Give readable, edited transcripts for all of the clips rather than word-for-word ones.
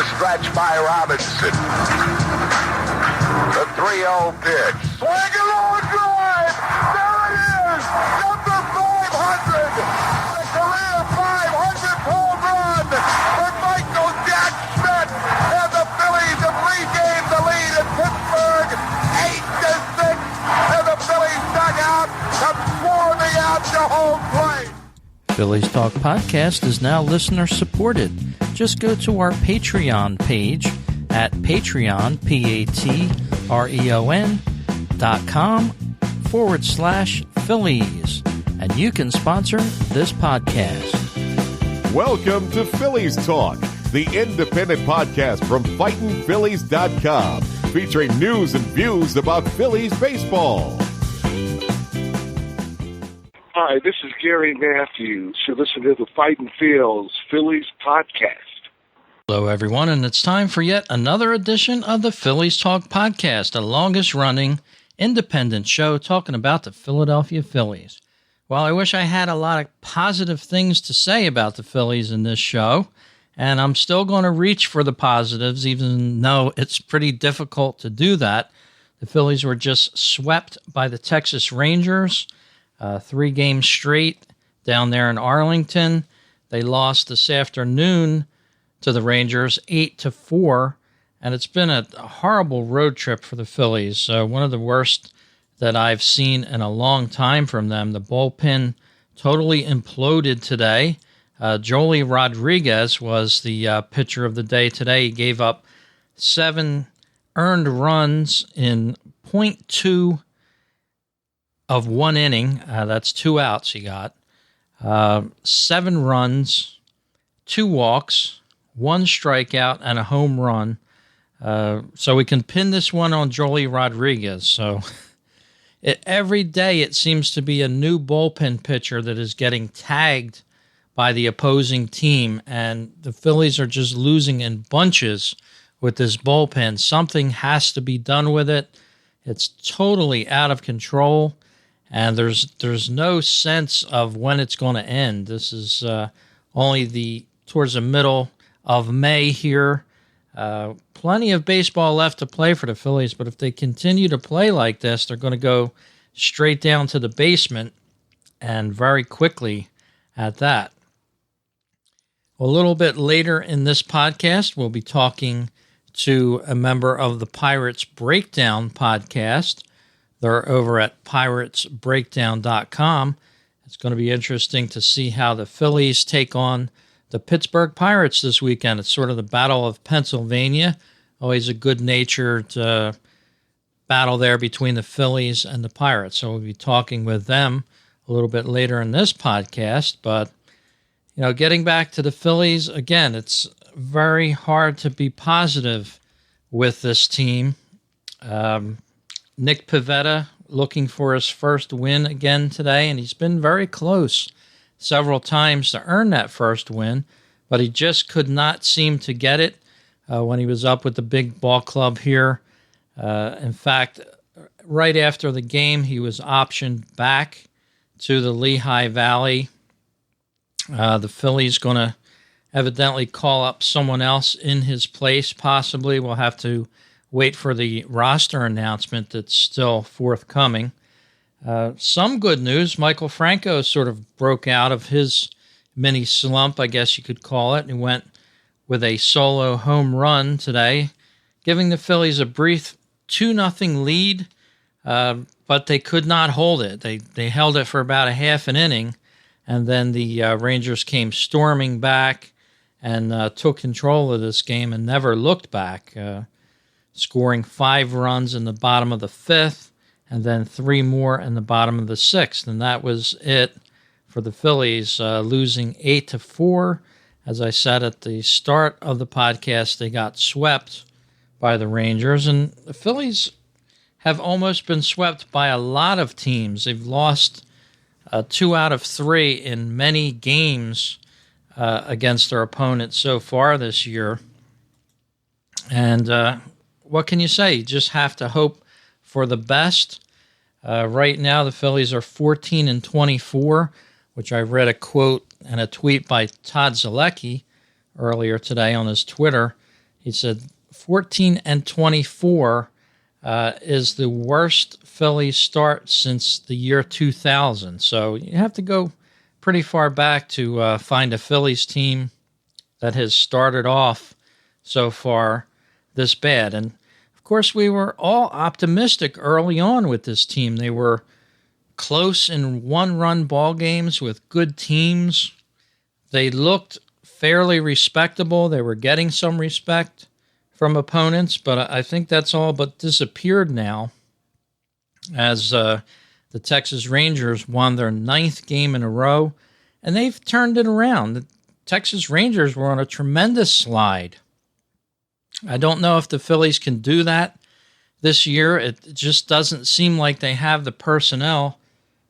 the stretch by Robinson. The 3-0 pitch. Swing a long drive. There it is. Number 500. The career 500th home run for Michael Jack Schmidt. And the Phillies have regained the lead in Pittsburgh. 8-6. And the Phillies dugout comes swarming out to home plate. Phillies Talk Podcast is now listener supported. Just go to our Patreon page at patreon.com/Phillies, and you can sponsor this podcast. Welcome to Phillies Talk, the independent podcast from FightinPhillies.com, featuring news and views about Phillies baseball. Hi, this is Gary Matthews. You listen to the Fightin' Phillies podcast. Hello, everyone, and it's time for yet another edition of the Phillies Talk Podcast, the longest-running independent show talking about the Philadelphia Phillies. Well, I wish I had a lot of positive things to say about the Phillies in this show, and I'm still going to reach for the positives, even though it's pretty difficult to do that. The Phillies were just swept by the Texas Rangers, 3 games straight down there in Arlington. They lost this afternoon to the Rangers 8-4, and it's been a horrible road trip for the Phillies. One of the worst that I've seen in a long time from them. The bullpen totally imploded today. Joely Rodriguez was the pitcher of the day today. He gave up 7 earned runs in .2 of 1 inning. That's 2 outs he got. 7 runs, 2 walks, 1 strikeout, and a home run. So we can pin this one on Joely Rodriguez. So every day it seems to be a new bullpen pitcher that is getting tagged by the opposing team, and the Phillies are just losing in bunches with this bullpen. Something has to be done with it. It's totally out of control, and there's no sense of when it's going to end. This is only towards the middle of May here. Plenty of baseball left to play for the Phillies, but if they continue to play like this, they're going to go straight down to the basement, and very quickly at that. A little bit later in this podcast, we'll be talking to a member of the Pirates Breakdown podcast. They're over at piratesbreakdown.com. It's going to be interesting to see how the Phillies take on the Pittsburgh Pirates this weekend. It's sort of the Battle of Pennsylvania. Always a good-natured battle there between the Phillies and the Pirates. So we'll be talking with them a little bit later in this podcast. But, getting back to the Phillies, again, it's very hard to be positive with this team. Nick Pivetta looking for his first win again today, and he's been very close several times to earn that first win, but he just could not seem to get it when he was up with the big ball club here. In fact, right after the game, he was optioned back to the Lehigh Valley. The Phillies going to evidently call up someone else in his place, possibly. We'll have to wait for the roster announcement that's still forthcoming. Some good news, Michael Franco sort of broke out of his mini slump, I guess you could call it, and he went with a solo home run today, giving the Phillies a brief 2-0 lead, but they could not hold it. They held it for about a half an inning, and then the Rangers came storming back and took control of this game and never looked back, scoring 5 runs in the bottom of the 5th, and then 3 more in the bottom of the 6th. And that was it for the Phillies, losing 8-4. As I said at the start of the podcast, they got swept by the Rangers. And the Phillies have almost been swept by a lot of teams. They've lost 2 out of 3 in many games against their opponents so far this year. And what can you say? You just have to hope for the best. Right now, the Phillies are 14-24, which I read a quote and a tweet by Todd Zalecki earlier today on his Twitter. He said 14-24 is the worst Phillies start since the year 2000. So you have to go pretty far back to find a Phillies team that has started off so far this bad. And of course, we were all optimistic early on with this team. They were close in one-run ball games with good teams. They looked fairly respectable. They were getting some respect from opponents, but I think that's all but disappeared now as the Texas Rangers won their 9th game in a row, and they've turned it around. The Texas Rangers were on a tremendous slide. I don't know if the Phillies can do that this year. It just doesn't seem like they have the personnel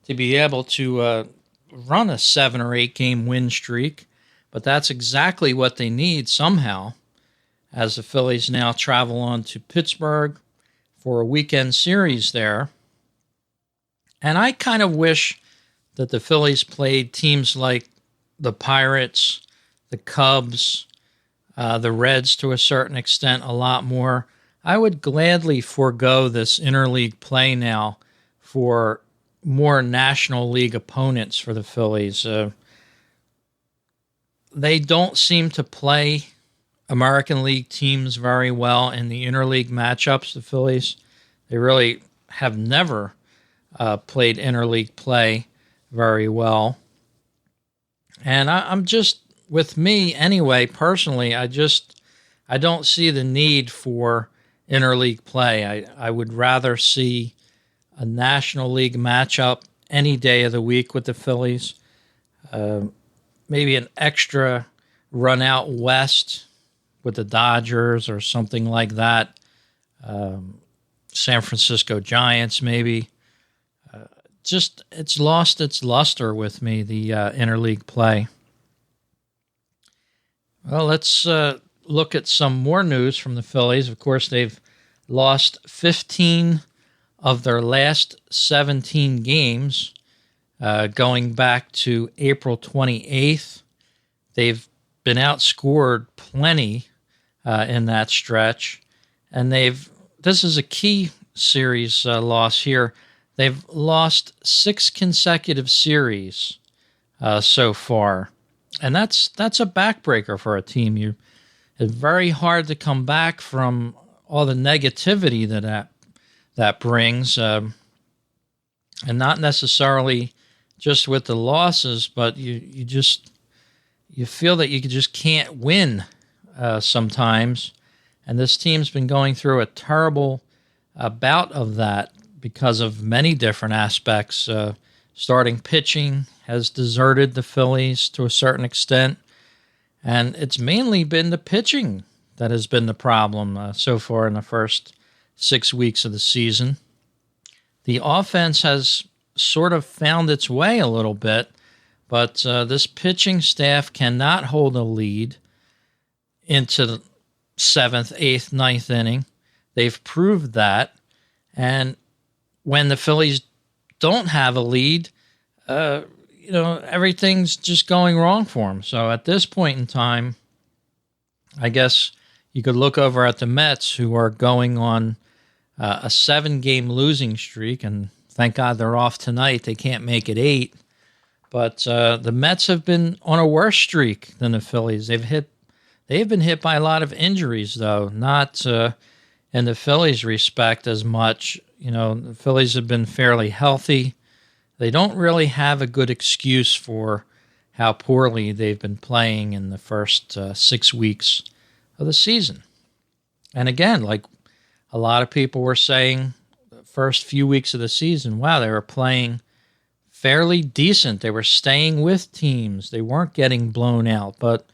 to be able to run a 7 or 8 game win streak, but that's exactly what they need somehow, as the Phillies now travel on to Pittsburgh for a weekend series there. And I kind of wish that the Phillies played teams like the Pirates, the Cubs, the Reds to a certain extent a lot more. I would gladly forego this interleague play now for more National League opponents for the Phillies. They don't seem to play American League teams very well in the interleague matchups, the Phillies. They really have never played interleague play very well. And I'm just, with me anyway, personally, I don't see the need for interleague play. I would rather see a National League matchup any day of the week with the Phillies. Maybe an extra run out west with the Dodgers or something like that. San Francisco Giants, maybe. Just, it's lost its luster with me, the interleague play. Well, let's look at some more news from the Phillies. Of course, they've lost 15 of their last 17 games, going back to April 28th. They've been outscored plenty in that stretch, and this is a key series loss here. They've lost 6 consecutive series so far, and that's a backbreaker for a team. It's very hard to come back from all the negativity that brings, and not necessarily just with the losses, but you feel that you just can't win sometimes, and this team's been going through a terrible bout of that because of many different aspects. Starting pitching has deserted the Phillies to a certain extent, and it's mainly been the pitching that has been the problem so far in the first 6 weeks of the season. The offense has sort of found its way a little bit, but this pitching staff cannot hold a lead into the 7th, 8th, 9th inning. They've proved that, and when the Phillies don't have a lead, everything's just going wrong for them. So at this point in time, I guess you could look over at the Mets, who are going on a 7-game losing streak, and thank God they're off tonight. They can't make it 8. But the Mets have been on a worse streak than the Phillies. They've been hit by a lot of injuries, though, not in the Phillies' respect as much. The Phillies have been fairly healthy. They don't really have a good excuse for how poorly they've been playing in the first 6 weeks of the season. And again, like a lot of people were saying, the first few weeks of the season, wow, they were playing fairly decent. They were staying with teams. They weren't getting blown out. But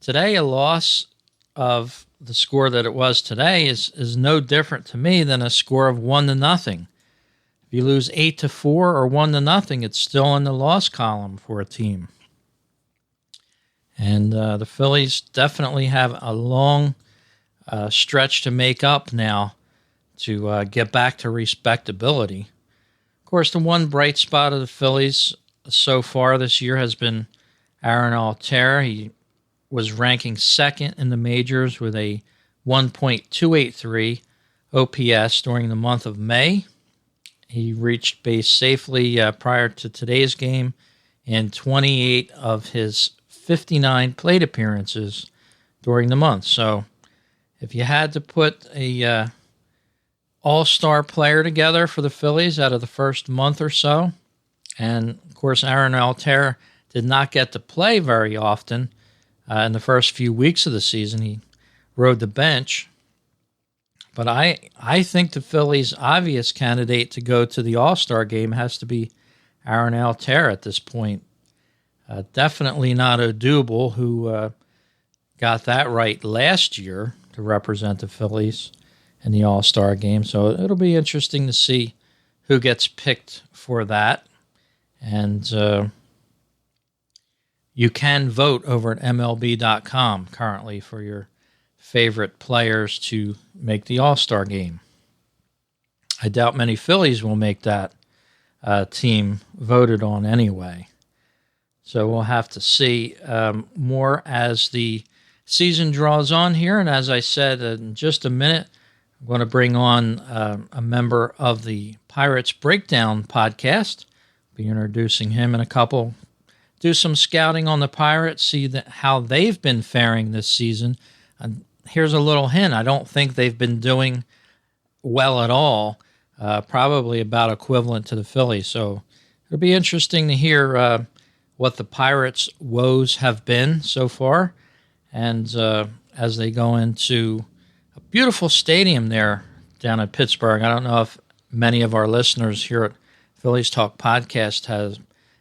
today, a loss of the score that it was today is no different to me than a score of 1-0. If you lose 8-4 or 1-0, it's still in the loss column for a team. And the Phillies definitely have a long stretch to make up now to get back to respectability. Of course, the one bright spot of the Phillies so far this year has been Aaron Altair. He was ranking 2nd in the majors with a 1.283 OPS during the month of May. He reached base safely prior to today's game in 28 of his 59 plate appearances during the month. So if you had to put a all-star player together for the Phillies out of the first month or so, and of course Aaron Altherr did not get to play very often in the first few weeks of the season. He rode the bench. But I think the Phillies' obvious candidate to go to the All-Star game has to be Aaron Altherr at this point. Definitely not Odubel, who got that right last year to represent the Phillies in the All-Star game. So it'll be interesting to see who gets picked for that. And you can vote over at MLB.com currently for your favorite players to make the All-Star game. I doubt many Phillies will make that team voted on anyway. So we'll have to see more as the season draws on here. And as I said, in just a minute, I'm going to bring on a member of the Pirates Breakdown podcast. Be introducing him in a couple. Do some scouting on the Pirates, see how they've been faring this season. And here's a little hint. I don't think they've been doing well at all, probably about equivalent to the Phillies. So it'll be interesting to hear what the Pirates' woes have been so far. And as they go into a beautiful stadium there down at Pittsburgh. I don't know if many of our listeners here at Phillies Talk Podcast has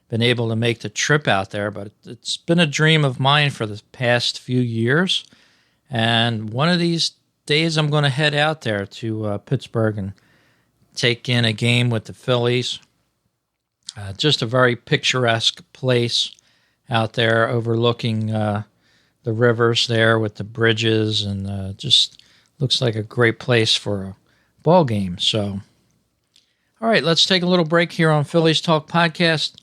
been able to make the trip out there, but it's been a dream of mine for the past few years. And one of these days I'm going to head out there to Pittsburgh and take in a game with the Phillies. Just a very picturesque place out there overlooking the rivers there with the bridges, and just looks like a great place for a ball game. So, all right, let's take a little break here on Phillies Talk Podcast.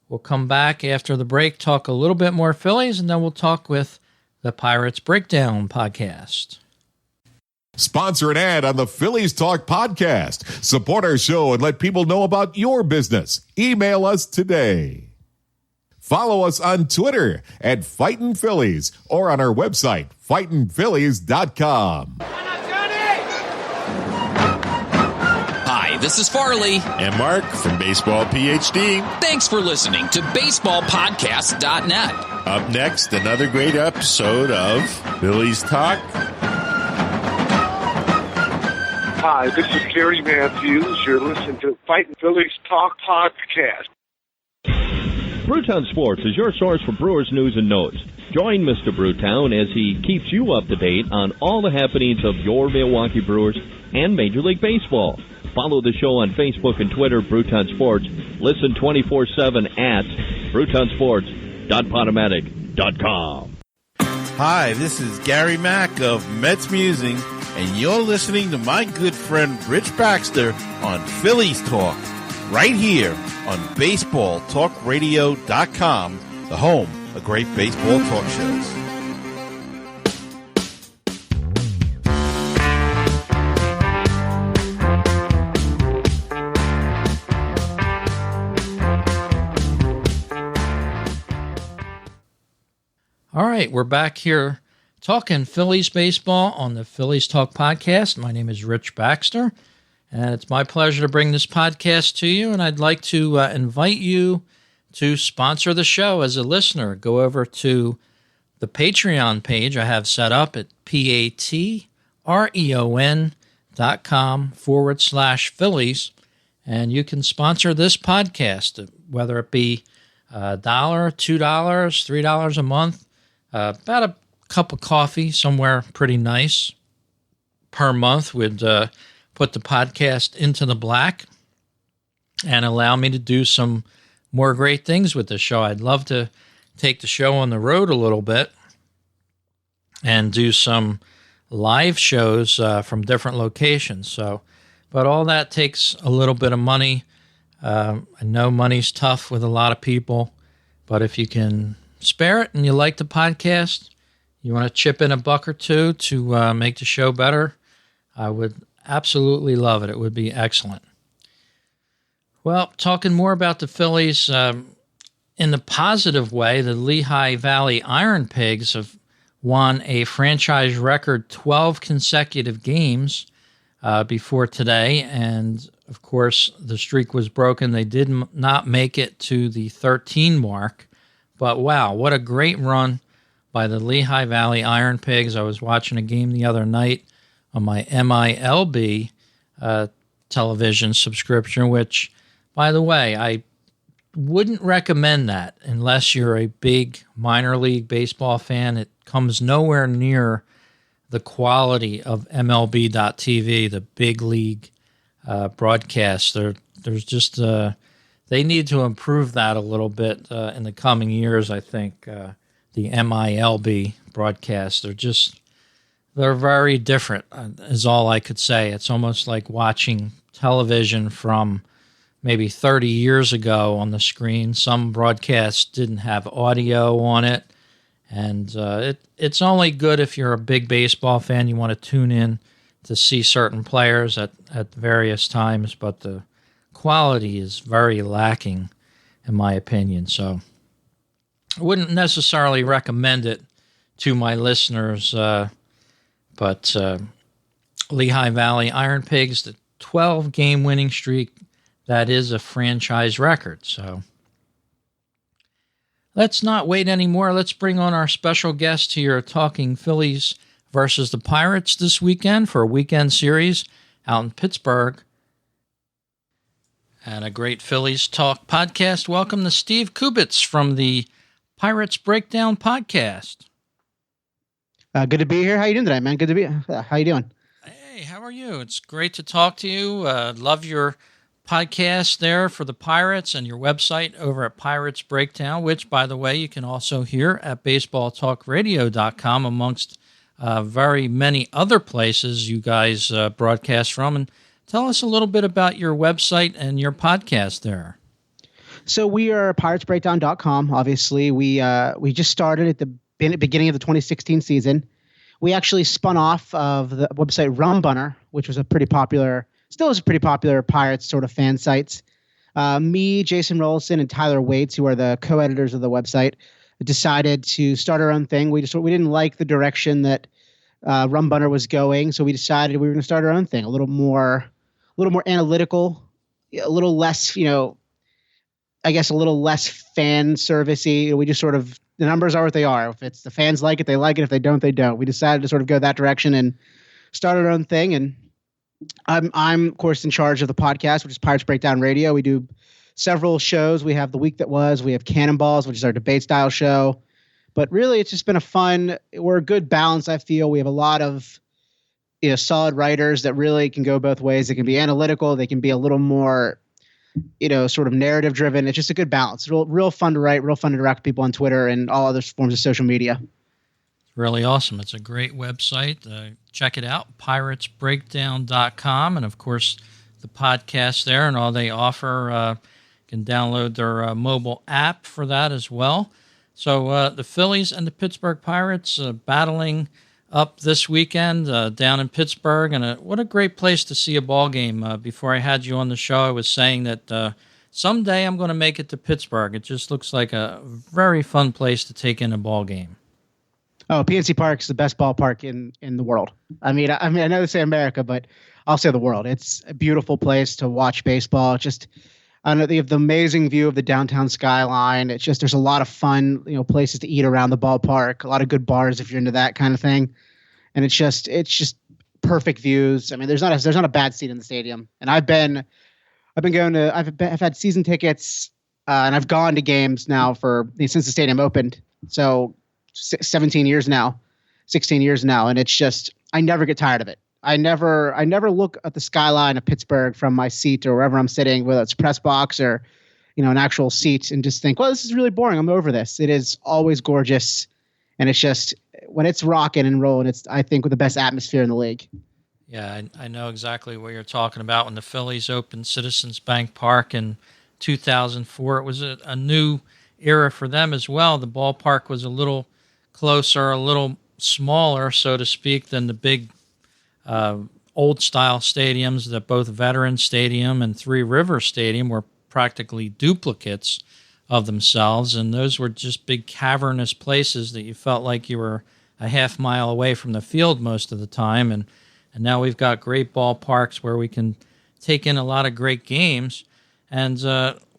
We'll come back after the break, talk a little bit more Phillies, and then we'll talk with the Pirates Breakdown Podcast. Sponsor an ad on the Phillies Talk Podcast. Support our show and let people know about your business. Email us today. Follow us on Twitter at Fightin' Phillies or on our website, fightinphillies.com. Hi, this is Farley. And Mark from Baseball PhD. Thanks for listening to BaseballPodcast.net. Up next, another great episode of Phillies Talk. Hi, this is Gary Matthews. You're listening to Fightin' Phillies Talk Podcast. Brewtown Sports is your source for Brewers news and notes. Join Mr. Brewtown as he keeps you up to date on all the happenings of your Milwaukee Brewers and Major League Baseball. Follow the show on Facebook and Twitter, Brewtown Sports. Listen 24/7 at BrewtownSports.podomatic.com. Hi, this is Gary Mack of Mets Musing, and you're listening to my good friend Rich Baxter on Phillies Talk, right here on BaseballTalkRadio.com, the home of great baseball talk shows. All right, we're back here talking Phillies baseball on the Phillies Talk Podcast. My name is Rich Baxter, and it's my pleasure to bring this podcast to you, and I'd like to invite you to sponsor the show as a listener. Go over to the Patreon page I have set up at patreon.com/Phillies, and you can sponsor this podcast, whether it be $1, $2, $3 a month, about a cup of coffee somewhere pretty nice per month would put the podcast into the black and allow me to do some more great things with the show. I'd love to take the show on the road a little bit and do some live shows from different locations. So, but all that takes a little bit of money. I know money's tough with a lot of people, but if you can spare it and you like the podcast, you want to chip in a buck or two to make the show better, I would absolutely love it. It would be excellent. Well, talking more about the Phillies, in the positive way, the Lehigh Valley Iron Pigs have won a franchise record 12 consecutive games before today, and of course the streak was broken. They did not make it to the 13 mark, but wow, what a great run by the Lehigh Valley Iron Pigs. I was watching a game the other night on my MILB television subscription, which, by the way, I wouldn't recommend that unless you're a big minor league baseball fan. It comes nowhere near the quality of MLB.TV, the big league broadcast. There's just they need to improve that a little bit in the coming years. I think the MILB broadcasts, they're very different, is all I could say. It's almost like watching television from maybe 30 years ago on the screen. Some broadcasts didn't have audio on it, and it's only good if you're a big baseball fan. You want to tune in to see certain players at various times, but the quality is very lacking, in my opinion. So I wouldn't necessarily recommend it to my listeners, but Lehigh Valley Iron Pigs, the 12-game winning streak, that is a franchise record. So let's not wait anymore. Let's bring on our special guest here, talking Phillies versus the Pirates this weekend for a weekend series out in Pittsburgh. And a great Phillies Talk podcast. Welcome to Steve Kubitz from the Pirates Breakdown Podcast. Good to be here. How you doing today, man? Good to be here. How you doing? Hey, how are you? It's great to talk to you. Love your podcast there for the Pirates and your website over at Pirates Breakdown, which, by the way, you can also hear at baseballtalkradio.com amongst very many other places you guys broadcast from. And tell us a little bit about your website and your podcast there. So we are piratesbreakdown.com. Obviously, we just started at the beginning of the 2016 season. We actually spun off of the website Rumbunner, which was still is a pretty popular Pirates sort of fan sites. Me, Jason Rollison, and Tyler Waits, who are the co-editors of the website, decided to start our own thing. We didn't like the direction that Rumbunner was going, so we decided we were going to start our own thing, a little more analytical, a little less, I guess a little less fan servicey. We just sort of, the numbers are what they are. If it's the fans like it, they like it. If they don't, they don't. We decided to sort of go that direction and start our own thing. And I'm of course in charge of the podcast, which is Pirates Breakdown Radio. We do several shows. We have The Week That Was. We have Cannonballs, which is our debate style show. But really, it's just been we're a good balance, I feel. We have a lot of solid writers that really can go both ways. They can be analytical. They can be a little more sort of narrative driven. It's just a good balance. Real fun to write, real fun to interact with people on Twitter and all other forms of social media. Really awesome. It's a great website. Check it out, piratesbreakdown.com. And, of course, the podcast there and all they offer. You can download their mobile app for that as well. So the Phillies and the Pittsburgh Pirates battling up this weekend down in Pittsburgh. And what a great place to see a ball game. Before I had you on the show, I was saying that someday I'm going to make it to Pittsburgh. It just looks like a very fun place to take in a ball game. Oh, PNC Park is the best ballpark in the world. I mean, I know they say America, but I'll say the world. It's a beautiful place to watch baseball. Just, I don't know, they have the amazing view of the downtown skyline. It's just, there's a lot of fun, places to eat around the ballpark. A lot of good bars if you're into that kind of thing. And it's just perfect views. I mean, there's not a bad seat in the stadium. And I've had season tickets and I've gone to games now since the stadium opened. So 16 years now, and it's just, I never get tired of it. I never look at the skyline of Pittsburgh from my seat or wherever I'm sitting, whether it's press box or, an actual seat, and just think, well, this is really boring. I'm over this. It is always gorgeous. And it's just, when it's rocking and rolling, it's, I think, with the best atmosphere in the league. Yeah, I know exactly what you're talking about. When the Phillies opened Citizens Bank Park in 2004, it was a new era for them as well. The ballpark was a little closer, a little smaller, so to speak, than the big old-style stadiums. That both Veterans Stadium and Three Rivers Stadium were practically duplicates of themselves, and those were just big cavernous places that you felt like you were a half mile away from the field most of the time. And now we've got great ballparks where we can take in a lot of great games. And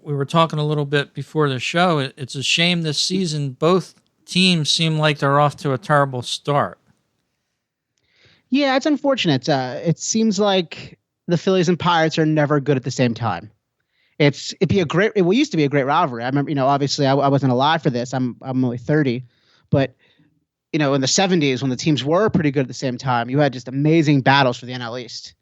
we were talking a little bit before the show. It's a shame this season both teams seem like they're off to a terrible start. Yeah, it's unfortunate. It seems like the Phillies and Pirates are never good at the same time. It used to be a great rivalry. I remember, obviously I wasn't alive for this. I'm only 30, but in the 70s when the teams were pretty good at the same time, you had just amazing battles for the NL East.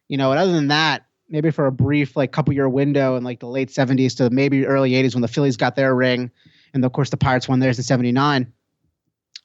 And other than that, maybe for a brief couple year window in the late 70s to maybe early 80s when the Phillies got their ring, and of course the Pirates won theirs in 79.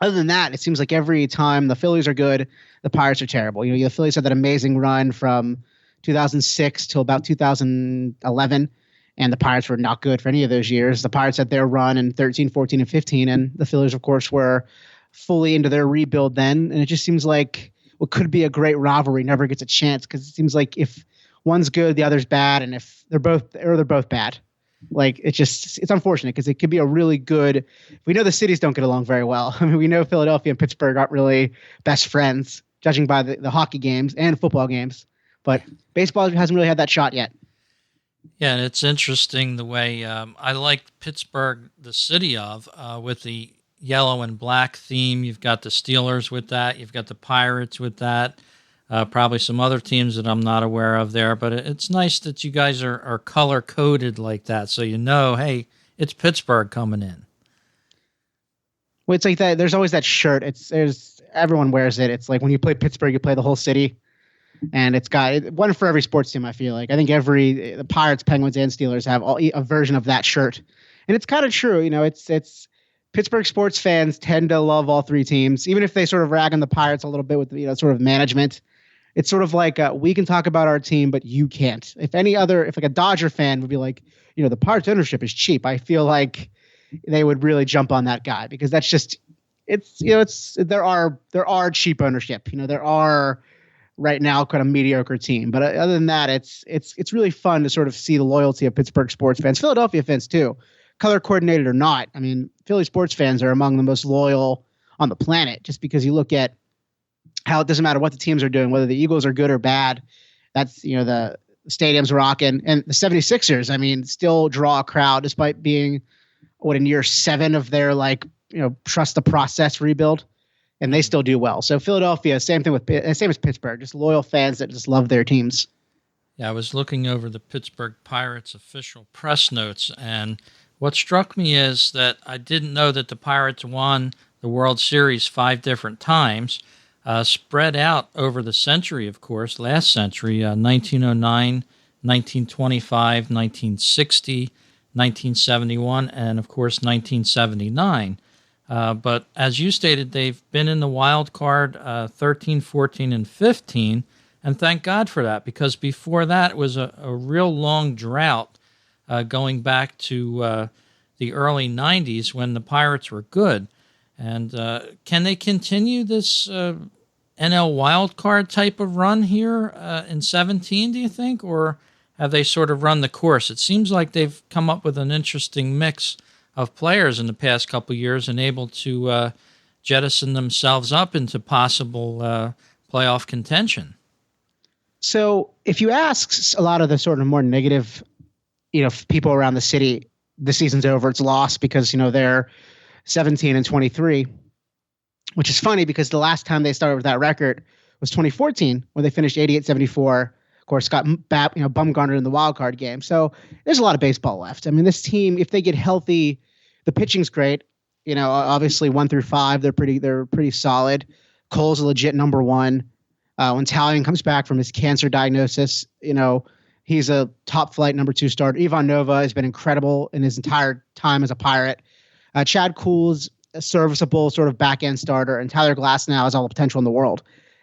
Other than that, it seems like every time the Phillies are good, the Pirates are terrible. The Phillies had that amazing run from 2006 till about 2011, and the Pirates were not good for any of those years. The Pirates had their run in 13, 14, and 15, and the Phillies, of course, were fully into their rebuild then. And it just seems like what could be a great rivalry never gets a chance, because it seems like if one's good, the other's bad, and if they're both bad. It's unfortunate because it could be a really good. We know the cities don't get along very well. I mean, we know Philadelphia and Pittsburgh aren't really best friends, judging by the hockey games and football games. But baseball hasn't really had that shot yet. Yeah, and it's interesting the way I like Pittsburgh, the city with the yellow and black theme. You've got the Steelers with that. You've got the Pirates with that. Probably some other teams that I'm not aware of there. But it's nice that you guys are color-coded like that, so hey, it's Pittsburgh coming in. Well, it's like that. There's always that shirt. Everyone wears it. It's like when you play Pittsburgh, you play the whole city. And it's got one for every sports team, I feel like. I think the Pirates, Penguins, and Steelers have a version of that shirt. And it's kind of true. It's Pittsburgh sports fans tend to love all three teams, even if they sort of rag on the Pirates a little bit with sort of management. It's sort of like we can talk about our team, but you can't. If a Dodger fan would be like, the Pirates ownership is cheap, I feel like they would really jump on that guy, because that's just there are cheap ownership. There are right now kind of mediocre team, but other than that, it's really fun to sort of see the loyalty of Pittsburgh sports fans, Philadelphia fans too, color coordinated or not. I mean, Philly sports fans are among the most loyal on the planet, just because you look at how it doesn't matter what the teams are doing, whether the Eagles are good or bad. That's the stadium's rocking, and the 76ers, I mean, still draw a crowd despite being in year 7 of their trust the process rebuild. And they still do well. So Philadelphia, same as Pittsburgh, just loyal fans that just love their teams. Yeah, I was looking over the Pittsburgh Pirates official press notes, and what struck me is that I didn't know that the Pirates won the World Series 5 different times, spread out over the century, of course, last century, 1909, 1925, 1960, 1971, and, of course, 1979. But as you stated, they've been in the wild card 13, 14, and 15, and thank God for that, because before that it was a real long drought going back to the early 90s when the Pirates were good. And can they continue this NL wild card type of run here in 17, do you think, or have they sort of run the course? It seems like they've come up with an interesting mix of players in the past couple of years and able to jettison themselves up into possible playoff contention. So if you ask a lot of the sort of more negative, people around the city, the season's over, it's lost because, they're 17 and 23, which is funny because the last time they started with that record was 2014 when they finished 88-74. Of course, got Bumgarner in the wild card game. So there's a lot of baseball left. I mean, this team, if they get healthy, the pitching's great. Obviously 1 through 5, they're pretty solid. Cole's a legit number 1. When Talion comes back from his cancer diagnosis, he's a top flight number 2 starter. Ivan Nova has been incredible in his entire time as a Pirate. Chad Kuhl's a serviceable sort of back end starter, and Tyler Glasnow has all the potential in the world.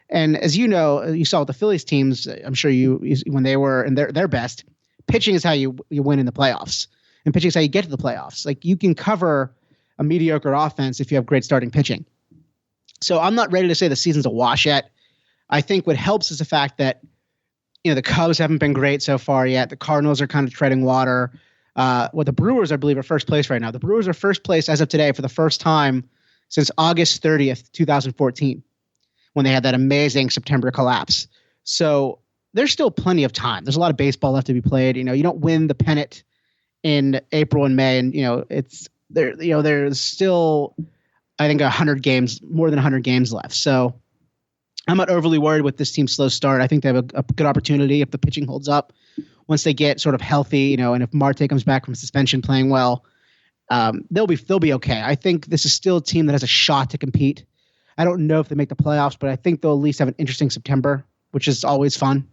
And as you know, you saw with the Phillies teams, I'm sure when they were in their best, pitching is how you win in the playoffs. And pitching is how you get to the playoffs. Like, you can cover a mediocre offense if you have great starting pitching. So I'm not ready to say the season's a wash yet. I think what helps is the fact that, the Cubs haven't been great so far yet. The Cardinals are kind of treading water. The Brewers, I believe, are first place right now. The Brewers are first place as of today for the first time since August 30th, 2014, when they had that amazing September collapse. So there's still plenty of time. There's a lot of baseball left to be played. You don't win the pennant in April and May, and it's there. There's still, I think, 100 games, more than 100 games left. So I'm not overly worried with this team's slow start. I think they have a good opportunity if the pitching holds up. Once they get sort of healthy, and if Marte comes back from suspension playing well, they'll be okay. I think this is still a team that has a shot to compete. I don't know if they make the playoffs, but I think they'll at least have an interesting September, which is always fun.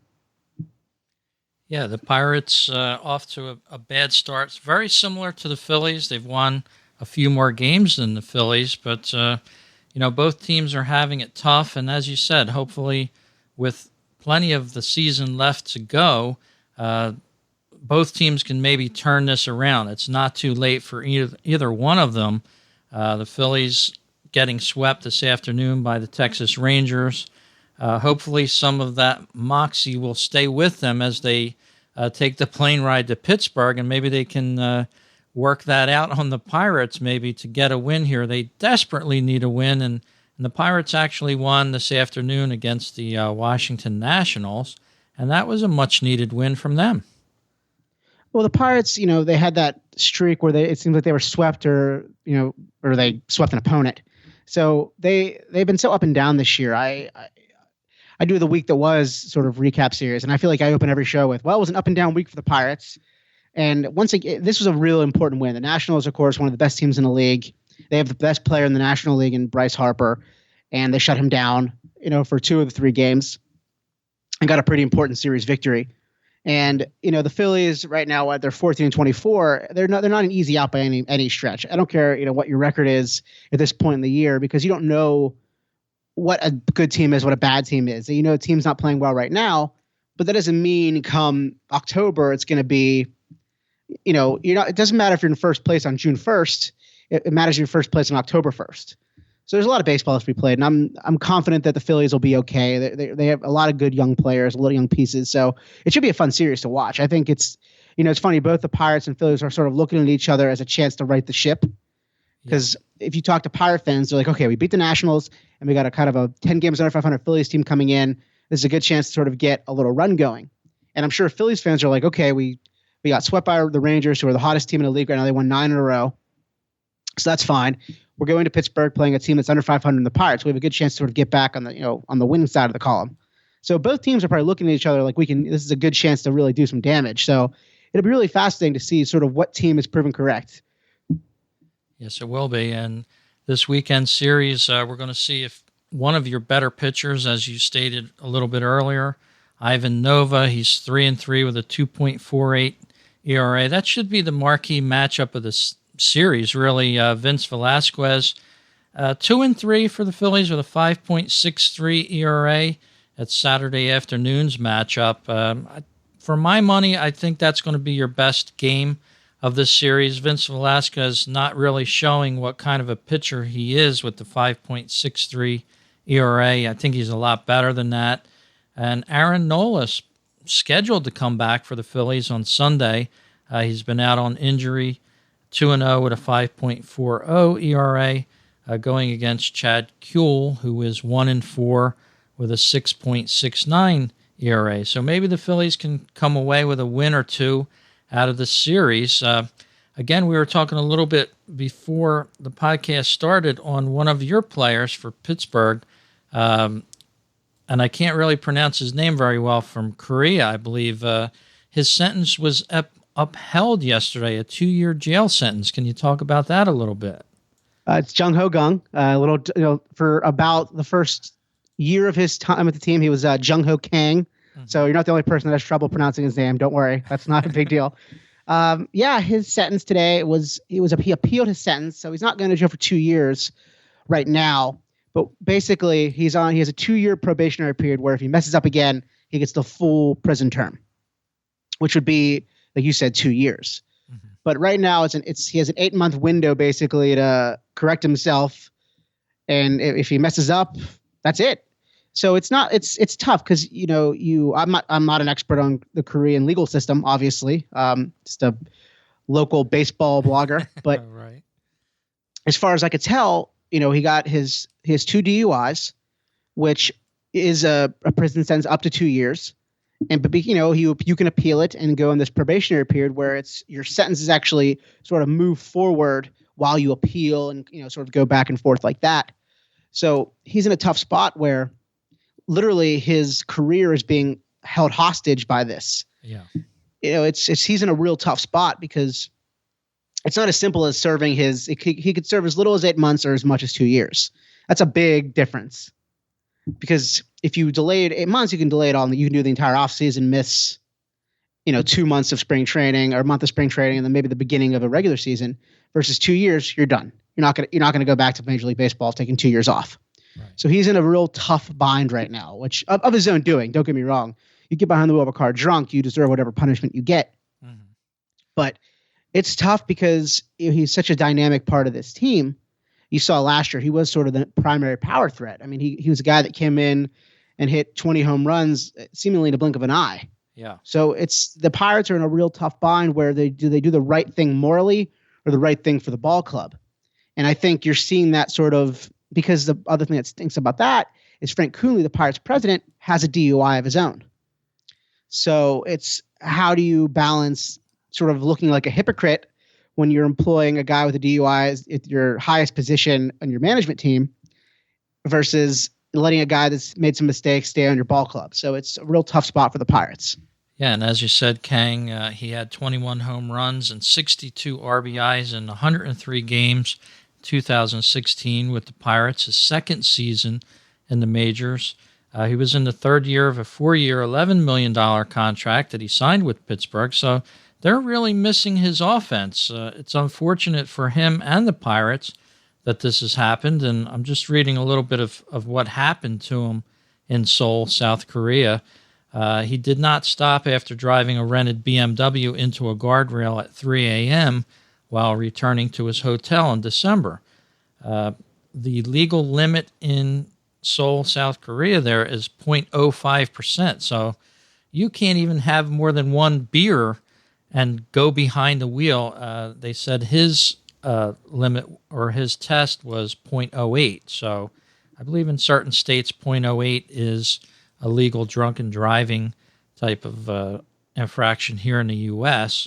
Yeah, the Pirates off to a bad start. It's very similar to the Phillies. They've won a few more games than the Phillies, but both teams are having it tough. And as you said, hopefully with plenty of the season left to go, both teams can maybe turn this around. It's not too late for either one of them. The Phillies getting swept this afternoon by the Texas Rangers. Hopefully some of that moxie will stay with them as they take the plane ride to Pittsburgh, and maybe they can work that out on the Pirates maybe to get a win here. They desperately need a win, and the Pirates actually won this afternoon against the Washington Nationals, and that was a much-needed win from them. Well, the Pirates, they had that streak where it seems like they were swept or they swept an opponent. So they've been so up and down this year. I do the week that was sort of recap series, and I feel like I open every show with, well, it was an up and down week for the Pirates. And once again, this was a real important win. The Nationals, of course, one of the best teams in the league. They have the best player in the National League in Bryce Harper, and they shut him down, for 2 of the 3 games and got a pretty important series victory. And, the Phillies right now, they're 14-24. They're not an easy out by any stretch. I don't care, what your record is at this point in the year, because you don't know what a good team is, what a bad team is. A team's not playing well right now, but that doesn't mean come October it's going to be, it doesn't matter if you're in first place on June 1st. It matters if you're first place on October 1st. So there's a lot of baseball that's to be played, and I'm confident that the Phillies will be okay. They have a lot of good young players, a lot of young pieces, so it should be a fun series to watch. I think it's funny, both the Pirates and Phillies are sort of looking at each other as a chance to right the ship, because if you talk to Pirate fans, they're like, okay, we beat the Nationals, and we got a kind of a 10 games under 500 Phillies team coming in. This is a good chance to sort of get a little run going. And I'm sure Phillies fans are like, okay, we got swept by the Rangers, who are the hottest team in the league right now. They won 9 in a row. So that's fine. We're going to Pittsburgh playing a team that's under 500 in the Pirates. We have a good chance to sort of get back on the winning side of the column. So both teams are probably looking at each other like this is a good chance to really do some damage. So it'll be really fascinating to see sort of what team is proven correct. Yes, it will be. And this weekend series, we're going to see if one of your better pitchers, as you stated a little bit earlier, Ivan Nova, he's 3-3 with a 2.48 ERA. That should be the marquee matchup of this series, really. Vince Velasquez, 2-3 for the Phillies with a 5.63 ERA. That's Saturday afternoon's matchup. For my money, I think that's going to be your best game of this series. Vince Velasquez not really showing what kind of a pitcher he is with the 5.63 ERA. I think he's a lot better than that. And Aaron Nola scheduled to come back for the Phillies on Sunday. He's been out on injury, 2-0 with a 5.40 ERA, going against Chad Kuhl, who is 1-4 with a 6.69 ERA. So maybe the Phillies can come away with a win or two out of the series. Again, we were talking a little bit before the podcast started on one of your players for Pittsburgh, and I can't really pronounce his name very well, from Korea, I believe. His sentence was upheld yesterday, a 2-year jail sentence. Can you talk about that a little bit? It's Jung Ho Gung. For about the first year of his time at the team, he was Jung Ho Kang. Mm-hmm. So you're not the only person that has trouble pronouncing his name. Don't worry, that's not a big deal. His sentence today he appealed his sentence, so he's not going to jail for 2 years right now. But basically, he has a 2-year probationary period where if he messes up again, he gets the full prison term, which would be, like you said, 2 years. Mm-hmm. But right now, he has an 8-month window basically to correct himself And if he messes up, that's it. So it's tough because, I'm not an expert on the Korean legal system, obviously. Just a local baseball blogger. But right. As far as I could tell, he got his 2 DUIs, which is a prison sentence up to 2 years. But you can appeal it and go in this probationary period where your sentence is actually sort of move forward while you appeal and sort of go back and forth like that. So he's in a tough spot where literally his career is being held hostage by this. Yeah. He's in a real tough spot because it's not as simple as serving he could serve as little as 8 months or as much as 2 years. That's a big difference. Because if you delay it 8 months, you can delay it all. You can do the entire offseason, miss, 2 months of spring training or a month of spring training, and then maybe the beginning of a regular season. Versus 2 years, you're done. You're not gonna go back to Major League Baseball taking 2 years off. Right. So he's in a real tough bind right now, which of his own doing. Don't get me wrong. You get behind the wheel of a car drunk, you deserve whatever punishment you get. Mm-hmm. But it's tough because he's such a dynamic part of this team. You saw last year, he was sort of the primary power threat. I mean, he was a guy that came in and hit 20 home runs seemingly in a blink of an eye. Yeah. So the Pirates are in a real tough bind where they do the right thing morally or the right thing for the ball club. And I think you're seeing that sort of because the other thing that stinks about that is Frank Coonley, the Pirates president, has a DUI of his own. So it's how do you balance sort of looking like a hypocrite when you're employing a guy with a DUI at your highest position on your management team versus letting a guy that's made some mistakes stay on your ball club. So it's a real tough spot for the Pirates. Yeah, and as you said, Kang, he had 21 home runs and 62 RBIs in 103 games 2016 with the Pirates, his second season in the majors. He was in the third year of a 4-year, $11 million contract that he signed with Pittsburgh, so they're really missing his offense. It's unfortunate for him and the Pirates that this has happened, and I'm just reading a little bit of what happened to him in Seoul, South Korea. He did not stop after driving a rented BMW into a guardrail at 3 a.m. while returning to his hotel in December. The legal limit in Seoul, South Korea there is 0.05%, so you can't even have more than one beer and go behind the wheel. They said his limit or his test was 0.08. So I believe in certain states 0.08 is a legal drunken driving type of infraction here in the U.S.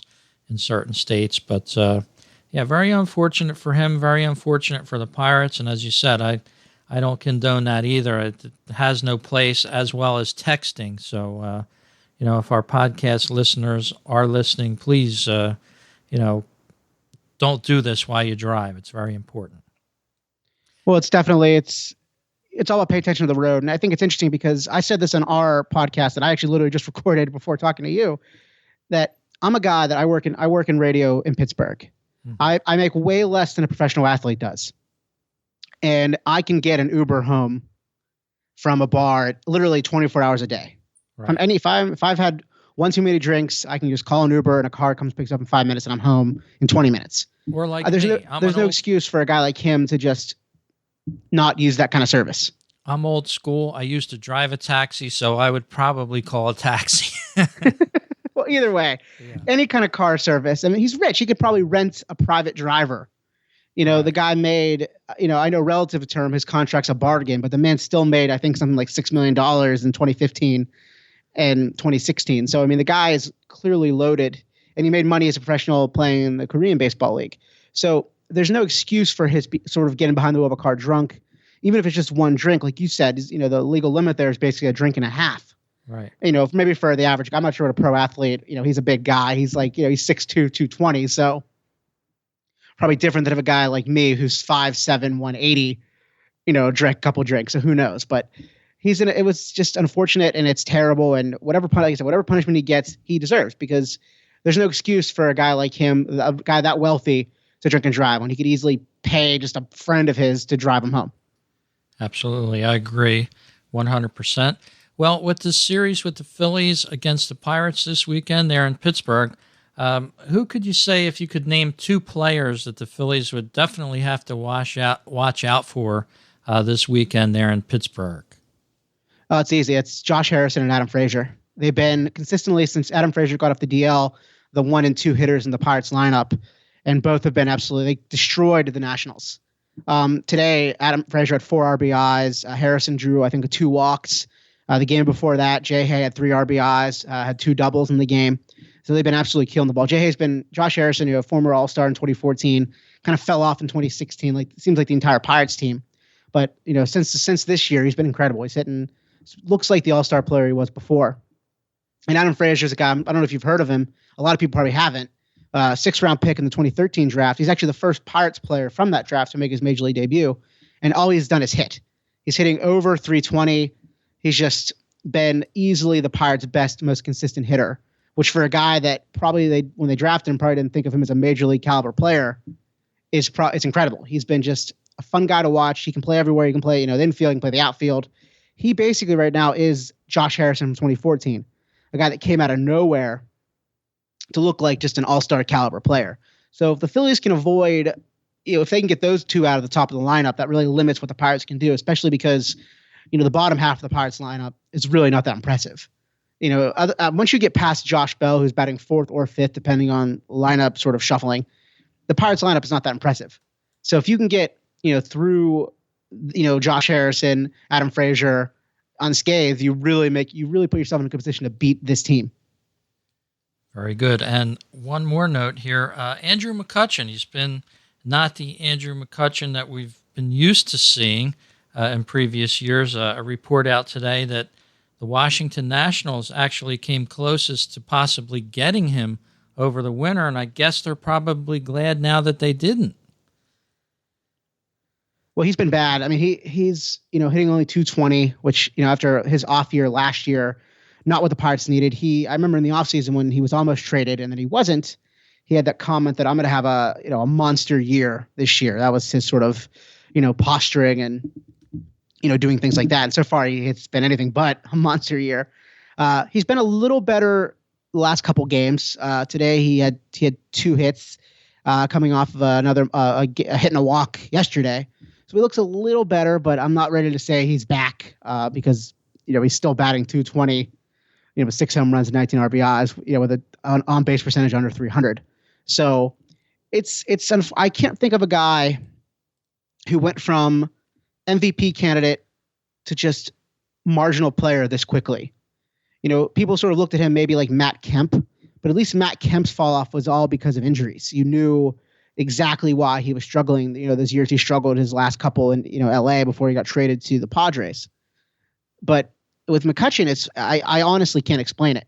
in certain states. But yeah, very unfortunate for him, very unfortunate for the Pirates. And as you said, I don't condone that either. It has no place, as well as texting. So, if our podcast listeners are listening, please, don't do this while you drive. It's very important. Well, it's all about paying attention to the road. And I think it's interesting because I said this on our podcast that I actually literally just recorded before talking to you, that I'm a guy that I work in radio in Pittsburgh. Mm-hmm. I make way less than a professional athlete does. And I can get an Uber home from a bar literally 24 hours a day. Right. If I've had one too many drinks, I can just call an Uber and a car comes, picks up in 5 minutes, and I'm home in 20 minutes. Or like there's no excuse for a guy like him to just not use that kind of service. I'm old school. I used to drive a taxi, so I would probably call a taxi. Well, either way, any kind of car service. I mean, he's rich. He could probably rent a private driver. The guy made, I know relative term, his contract's a bargain, but the man still made, I think, something like $6 million in 2015 and 2016. So, I mean, the guy is clearly loaded, and he made money as a professional playing in the Korean Baseball League. So there's no excuse for his sort of getting behind the wheel of a car drunk, even if it's just one drink. Like you said, the legal limit there is basically a drink and a half. Right. Maybe for the average, I'm not sure what a pro athlete, he's a big guy. He's like, he's 6'2", 220. So probably different than if a guy like me who's 5'7", 180, drank a couple drinks. So who knows? But it was just unfortunate and it's terrible. And whatever punishment he gets, he deserves, because there's no excuse for a guy like him, a guy that wealthy, to drink and drive when he could easily pay just a friend of his to drive him home. Absolutely. I agree 100%. Well, with this series with the Phillies against the Pirates this weekend there in Pittsburgh, who could you say, if you could name two players that the Phillies would definitely have to watch out for this weekend there in Pittsburgh? Oh, it's easy. It's Josh Harrison and Adam Frazier. They've been consistently, since Adam Frazier got off the DL, the 1 and 2 hitters in the Pirates lineup, and both have been absolutely destroyed the Nationals. Today, Adam Frazier had 4 RBIs. Harrison drew, I think, 2 walks. The game before that, Jay Hay had 3 RBIs, had 2 doubles in the game. So they've been absolutely killing the ball. Jay Hay's been Josh Harrison, a former All-Star in 2014, kind of fell off in 2016. It seems like the entire Pirates team. But since this year, he's been incredible. He's hitting, looks like the All-Star player he was before. And Adam Frazier's a guy, I don't know if you've heard of him. A lot of people probably haven't. 6th-round pick in the 2013 draft. He's actually the first Pirates player from that draft to make his Major League debut. And all he's done is hit. He's hitting over 320. He's just been easily the Pirates' best, most consistent hitter, which for a guy that probably when they drafted him, probably didn't think of him as a Major League caliber player, it's incredible. He's been just a fun guy to watch. He can play everywhere. He can play, the infield, he can play the outfield. He basically right now is Josh Harrison from 2014, a guy that came out of nowhere to look like just an all-star caliber player. So if the Phillies can avoid, if they can get those 2 out of the top of the lineup, that really limits what the Pirates can do, especially because, the bottom half of the Pirates lineup is really not that impressive. Once you get past Josh Bell, who's batting 4th or 5th, depending on lineup sort of shuffling, the Pirates lineup is not that impressive. So if you can get, through, Josh Harrison, Adam Frazier unscathed, you really put yourself in a good position to beat this team. Very good. And one more note here. Andrew McCutchen, he's been not the Andrew McCutchen that we've been used to seeing in previous years. A report out today that the Washington Nationals actually came closest to possibly getting him over the winter, and I guess they're probably glad now that they didn't. Well, he's been bad. I mean, he's hitting only 220, which, after his off year last year, not what the Pirates needed. I remember in the offseason when he was almost traded and then he wasn't, he had that comment that I'm going to have a monster year this year. That was his sort of, posturing and, doing things like that. And so far it's been anything but a monster year. He's been a little better the last couple games. Today he had 2 hits coming off of another a hit and a walk yesterday. So he looks a little better, but I'm not ready to say he's back because, he's still batting 220, with 6 home runs and 19 RBIs, with an on-base percentage under 300. So I can't think of a guy who went from MVP candidate to just marginal player this quickly. People sort of looked at him maybe like Matt Kemp, but at least Matt Kemp's fall off was all because of injuries. You knew exactly why he was struggling. Those years he struggled his last couple in, LA before he got traded to the Padres. But with McCutchen, I honestly can't explain it.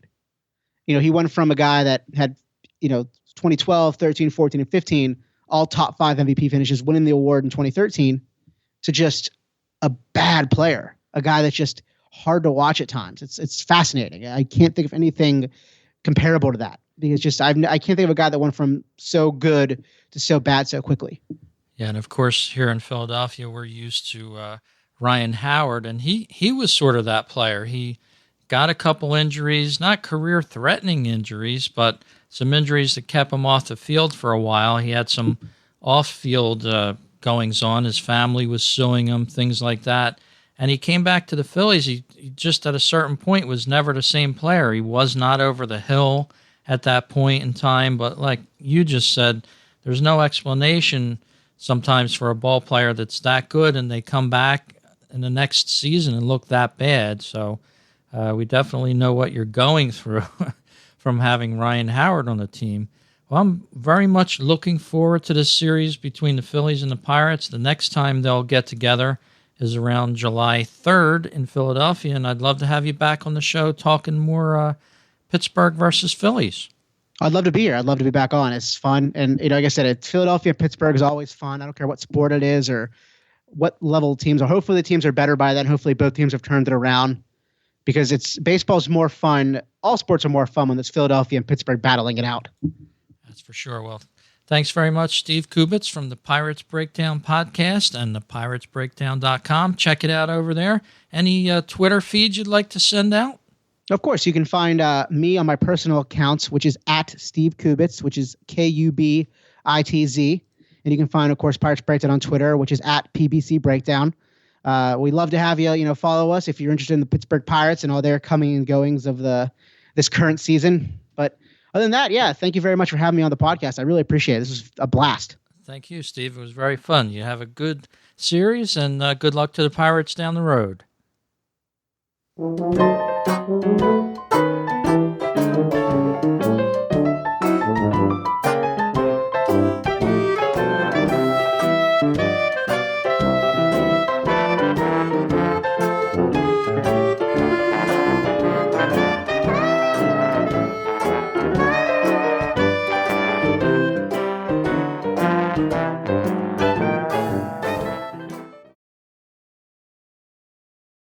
He went from a guy that had, 2012, 13, 14, and 15, all top 5 MVP finishes, winning the award in 2013, to just a bad player, a guy that's just hard to watch at times. It's fascinating. I can't think of anything comparable to that because I can't think of a guy that went from so good to so bad so quickly. Yeah, and of course here in Philadelphia we're used to Ryan Howard, and he was sort of that player. He got a couple injuries, not career-threatening injuries, but some injuries that kept him off the field for a while. He had some off-field goings-on. His family was suing him, things like that. And he came back to the Phillies. He just at a certain point was never the same player. He was not over the hill at that point in time. But like you just said, there's no explanation sometimes for a ball player that's that good and they come back in the next season and look that bad. So we definitely know what you're going through from having Ryan Howard on the team. Well, I'm very much looking forward to this series between the Phillies and the Pirates. The next time they'll get together is around July 3rd in Philadelphia, and I'd love to have you back on the show talking more Pittsburgh versus Phillies. I'd love to be here. I'd love to be back on. It's fun. And, like I said, Philadelphia, Pittsburgh is always fun. I don't care what sport it is or what level teams are. Hopefully the teams are better by then. Hopefully both teams have turned it around because baseball's more fun. All sports are more fun when it's Philadelphia and Pittsburgh battling it out. That's for sure. Well, thanks very much, Steve Kubitz from the Pirates Breakdown Podcast and the PiratesBreakdown.com. Check it out over there. Any Twitter feeds you'd like to send out? Of course, you can find me on my personal accounts, which is at Steve Kubitz, which is Kubitz. And you can find, of course, Pirates Breakdown on Twitter, which is at PBC Breakdown. We'd love to have you, follow us if you're interested in the Pittsburgh Pirates and all their coming and goings of this current season. But other than that, yeah, thank you very much for having me on the podcast. I really appreciate it. This was a blast. Thank you, Steve. It was very fun. You have a good series, and good luck to the Pirates down the road.